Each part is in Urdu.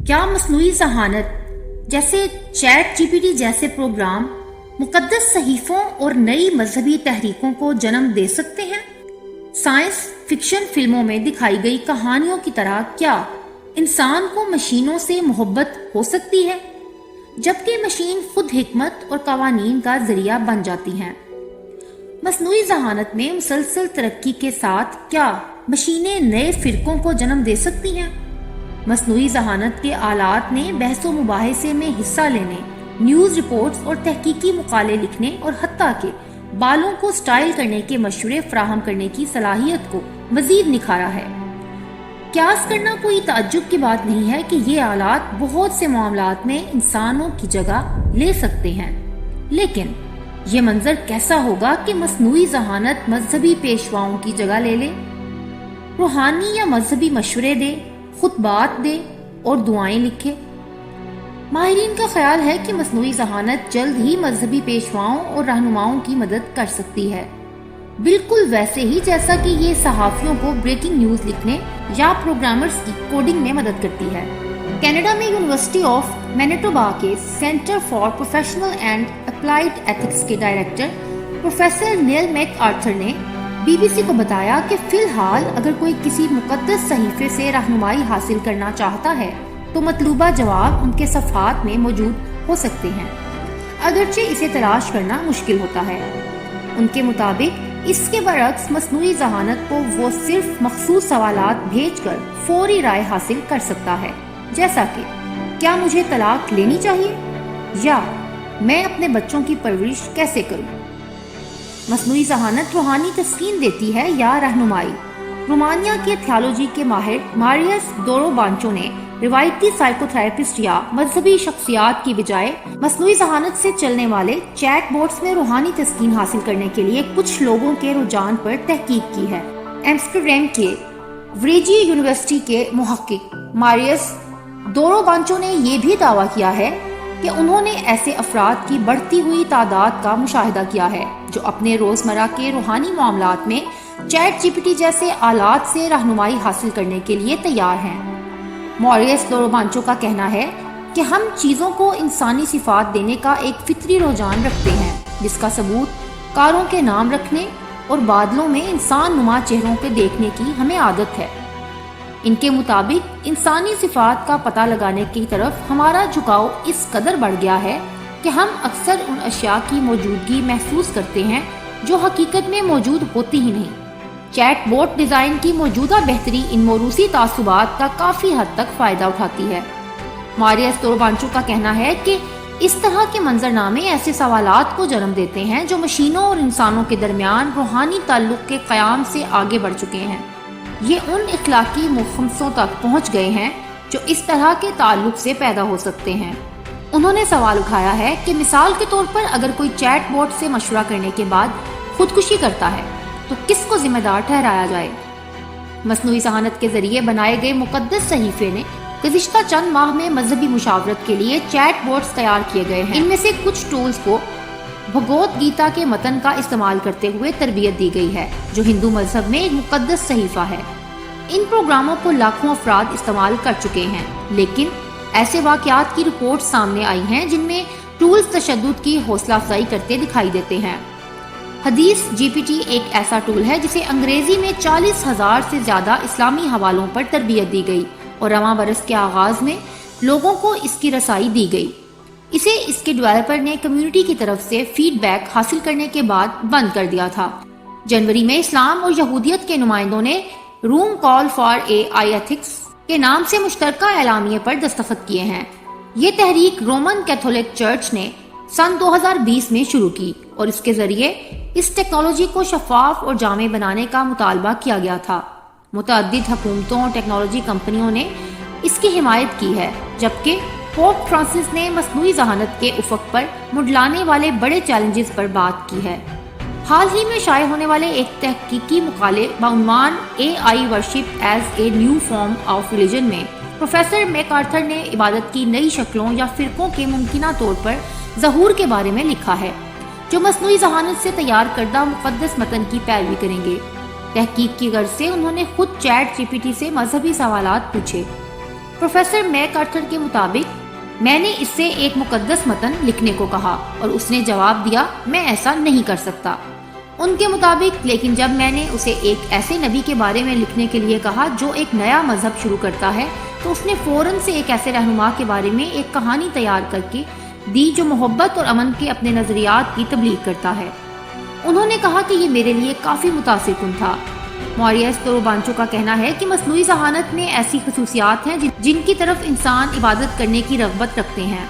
کیا مصنوعی ذہانت جیسے چیٹ جی پی ٹی جیسے پروگرام مقدس صحیفوں اور نئی مذہبی تحریکوں کو جنم دے سکتے ہیں؟ سائنس فکشن فلموں میں دکھائی گئی کہانیوں کی طرح کیا انسان کو مشینوں سے محبت ہو سکتی ہے، جبکہ مشین خود حکمت اور قوانین کا ذریعہ بن جاتی ہیں؟ مصنوعی ذہانت میں مسلسل ترقی کے ساتھ کیا مشینیں نئے فرقوں کو جنم دے سکتی ہیں؟ مصنوعی ذہانت کے آلات نے بحث و مباحثے میں حصہ لینے، نیوز رپورٹس اور تحقیقی مقالے لکھنے اور حتیٰ کہ بالوں کو سٹائل کرنے کے مشورے فراہم کرنے کی صلاحیت کو مزید نکھارا ہے۔ قیاس کرنا کوئی تعجب کی بات نہیں ہے کہ یہ آلات بہت سے معاملات میں انسانوں کی جگہ لے سکتے ہیں، لیکن یہ منظر کیسا ہوگا کہ مصنوعی ذہانت مذہبی پیشواؤں کی جگہ لے لے، روحانی یا مذہبی مشورے دے، خطبات دے اور دعائیں لکھے؟ ماہرین کا خیال ہے کہ مصنوعی ذہانت جلد ہی مذہبی پیشواؤں اور رہنماؤں کی مدد کر سکتی ہے، بالکل ویسے ہی جیسا کہ یہ صحافیوں کو بریکنگ نیوز لکھنے یا پروگرامرز کی کوڈنگ میں مدد کرتی ہے۔ کینیڈا میں یونیورسٹی آف مینیٹوبا کے centre for professional and applied ethics کے ڈائریکٹر پروفیسر نیل میک آرتھر نے بی بی سی کو بتایا کہ فی الحال اگر کوئی کسی مقدس صحیفے سے رہنمائی حاصل کرنا چاہتا ہے تو مطلوبہ جواب ان کے صفحات میں موجود ہو سکتے ہیں، اگرچہ اسے تلاش کرنا مشکل ہوتا ہے۔ ان کے مطابق اس کے برعکس مصنوعی ذہانت کو وہ صرف مخصوص سوالات بھیج کر فوری رائے حاصل کر سکتا ہے، جیسا کہ کیا مجھے طلاق لینی چاہیے یا میں اپنے بچوں کی پرورش کیسے کروں؟ مصنوعی ذہانت روحانی تسکین دیتی ہے یا رہنمائی؟ رومانیہ کے تھیالوجی کے ماہر ماریس دورو بانچو نے روایتی سائیکو تھراپسٹ یا مذہبی شخصیات کی بجائے مصنوعی ذہانت سے چلنے والے چیٹ بوٹس میں روحانی تسکین حاصل کرنے کے لیے کچھ لوگوں کے رجحان پر تحقیق کی ہے۔ ایمسٹرڈیم کے وریجی یونیورسٹی کے محقق ماریس دورو بانچو نے یہ بھی دعویٰ کیا ہے کہ انہوں نے ایسے افراد کی بڑھتی ہوئی تعداد کا مشاہدہ کیا ہے جو اپنے روزمرہ کے روحانی معاملات میں چیٹ جی پی ٹی جیسے آلات سے رہنمائی حاصل کرنے کے لیے تیار ہیں۔ موریس لوروبانچو کا کہنا ہے کہ ہم چیزوں کو انسانی صفات دینے کا ایک فطری رجحان رکھتے ہیں، جس کا ثبوت کاروں کے نام رکھنے اور بادلوں میں انسان نما چہروں کے دیکھنے کی ہمیں عادت ہے۔ ان کے مطابق انسانی صفات کا پتہ لگانے کی طرف ہمارا جھکاؤ اس قدر بڑھ گیا ہے کہ ہم اکثر ان اشیاء کی موجودگی محسوس کرتے ہیں جو حقیقت میں موجود ہوتی ہی نہیں۔ چیٹ بوٹ ڈیزائن کی موجودہ بہتری ان موروثی تعصبات کا کافی حد تک فائدہ اٹھاتی ہے۔ ماریس دوربانچو کا کہنا ہے کہ اس طرح کے منظرنامے ایسے سوالات کو جنم دیتے ہیں جو مشینوں اور انسانوں کے درمیان روحانی تعلق کے قیام سے آگے بڑھ چکے ہیں۔ یہ ان اخلاقی مخمصوں تک پہنچ گئے ہیں جو اس طرح کے تعلق سے پیدا ہو سکتے ہیں۔ انہوں نے سوال اٹھایا ہے کہ مثال کے طور پر اگر کوئی چیٹ بوٹ سے مشورہ کرنے کے بعد خودکشی کرتا ہے تو کس کو ذمہ دار ٹھہرایا جائے؟ مصنوعی ذہانت کے ذریعے بنائے گئے مقدس صحیفے نے گزشتہ چند ماہ میں مذہبی مشاورت کے لیے چیٹ بوٹس تیار کیے گئے ہیں۔ ان میں سے کچھ ٹولز کو بھگوت گیتا کے متن کا استعمال کرتے ہوئے تربیت دی گئی ہے، جو ہندو مذہب میں ایک مقدس صحیفہ ہے۔ ان پروگراموں کو لاکھوں افراد استعمال کر چکے ہیں، لیکن ایسے واقعات کی رپورٹ سامنے آئی ہیں جن میں ٹولز تشدد کی حوصلہ افزائی کرتے دکھائی دیتے ہیں۔ حدیث جی پی ٹی ایک ایسا ٹول ہے جسے انگریزی میں 40,000 سے زیادہ اسلامی حوالوں پر تربیت دی گئی اور رواں برس کے آغاز میں لوگوں کو اس کی رسائی دی گئی۔ اسے اس کے ڈیولپر نے کمیونٹی کی طرف سے فیڈ بیک حاصل کرنے کے بعد بند کر دیا تھا۔ جنوری میں اسلام اور یہودیت کے نمائندوں نے روم call for a I ethics کے نام سے مشترکہ اعلامیے پر دستخط کیے ہیں۔ یہ تحریک رومن کیتھولک چرچ نے سن 2020 میں شروع کی اور اس کے ذریعے اس ٹیکنالوجی کو شفاف اور جامع بنانے کا مطالبہ کیا گیا تھا۔ متعدد حکومتوں اور ٹیکنالوجی کمپنیوں نے اس کی حمایت کی ہے، جبکہ پوپ فرانسس نے مصنوعی ذہانت کے افق پر منڈلانے والے بڑے چیلنجز پر بات کی ہے۔ حال ہی میں شائع ہونے والے ایک تحقیقی مقالے بعنوان A I worship as a new form of religion میں پروفیسر میک آرتھر نے عبادت کی نئی شکلوں یا فرقوں کے ممکنہ طور پر ظہور کے بارے میں لکھا ہے، جو مصنوعی ذہانت سے تیار کردہ مقدس متن کی پیروی کریں گے۔ تحقیق کی غرض سے انہوں نے خود چیٹ جی پی ٹی سے مذہبی سوالات پوچھے۔ پروفیسر میک آرتھر کے مطابق میں نے اس سے ایک مقدس متن لکھنے کو کہا اور اس نے جواب دیا میں ایسا نہیں کر سکتا۔ ان کے مطابق لیکن جب میں نے اسے ایک ایسے نبی کے بارے میں لکھنے کے لیے کہا جو ایک نیا مذہب شروع کرتا ہے تو اس نے فوراً سے ایک ایسے رہنما کے بارے میں ایک کہانی تیار کر کے دی جو محبت اور امن کے اپنے نظریات کی تبلیغ کرتا ہے۔ انہوں نے کہا کہ یہ میرے لیے کافی متاثر کن تھا۔ موریس توروبانچو کا کہنا ہے کہ مصنوعی ذہانت میں ایسی خصوصیات ہیں جن کی طرف انسان عبادت کرنے کی رغبت رکھتے ہیں۔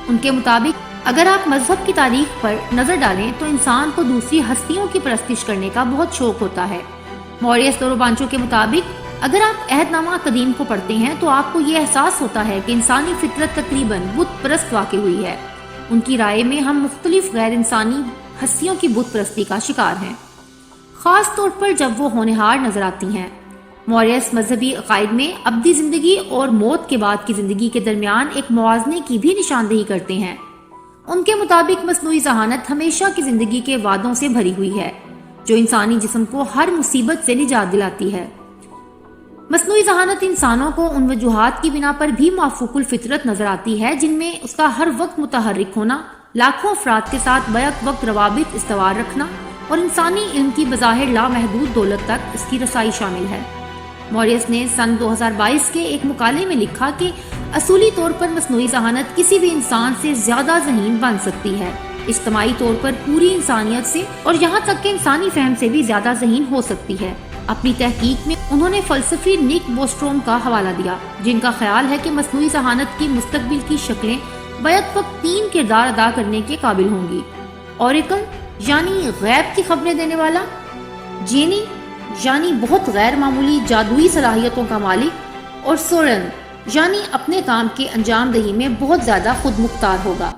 ان کے مطابق اگر آپ مذہب کی تاریخ پر نظر ڈالیں تو انسان کو دوسری ہستیوں کی پرستش کرنے کا بہت شوق ہوتا ہے۔ موریس توروبانچو کے مطابق اگر آپ عہد نامہ قدیم کو پڑھتے ہیں تو آپ کو یہ احساس ہوتا ہے کہ انسانی فطرت تقریباً بت پرست واقع ہوئی ہے۔ ان کی رائے میں ہم مختلف غیر انسانی ہستیوں کی بت پرستی کا شکار ہیں، خاص طور پر جب وہ ہونہار نظر آتی ہیں۔ موریس مذہبی عقائد میں ابدی زندگی اور موت کے بعد کی زندگی کے درمیان ایک موازنے کی بھی نشاندہی کرتے ہیں۔ ان کے مطابق مصنوعی ذہانت ہمیشہ کی زندگی کے وعدوں سے بھری ہوئی ہے جو انسانی جسم کو ہر مصیبت سے نجات دلاتی ہے۔ مصنوعی ذہانت انسانوں کو ان وجوہات کی بنا پر بھی معفوق الفطرت نظر آتی ہے جن میں اس کا ہر وقت متحرک ہونا، لاکھوں افراد کے ساتھ بیک وقت روابط استوار رکھنا اور انسانی علم کی بظاہر لامحدود دولت تک اس کی رسائی شامل ہے۔ موریس نے سن 2022 کے ایک مقالے میں لکھا کہ اصولی طور پر مصنوعی ذہانت کسی بھی انسان سے زیادہ ذہین بن سکتی ہے، اجتماعی طور پر پوری انسانیت سے اور یہاں تک کہ انسانی فہم سے بھی زیادہ ذہین ہو سکتی ہے۔ اپنی تحقیق میں انہوں نے فلسفی نک بوسٹروم کا حوالہ دیا جن کا خیال ہے کہ مصنوعی ذہانت کی مستقبل کی شکلیں بیک وقت 3 کردار ادا کرنے کے قابل ہوں گی: اوریکل یعنی غیب کی خبریں دینے والا، جینی یعنی بہت غیر معمولی جادوئی صلاحیتوں کا مالک، اور سورن یعنی اپنے کام کے انجام دہی میں بہت زیادہ خود مختار ہوگا۔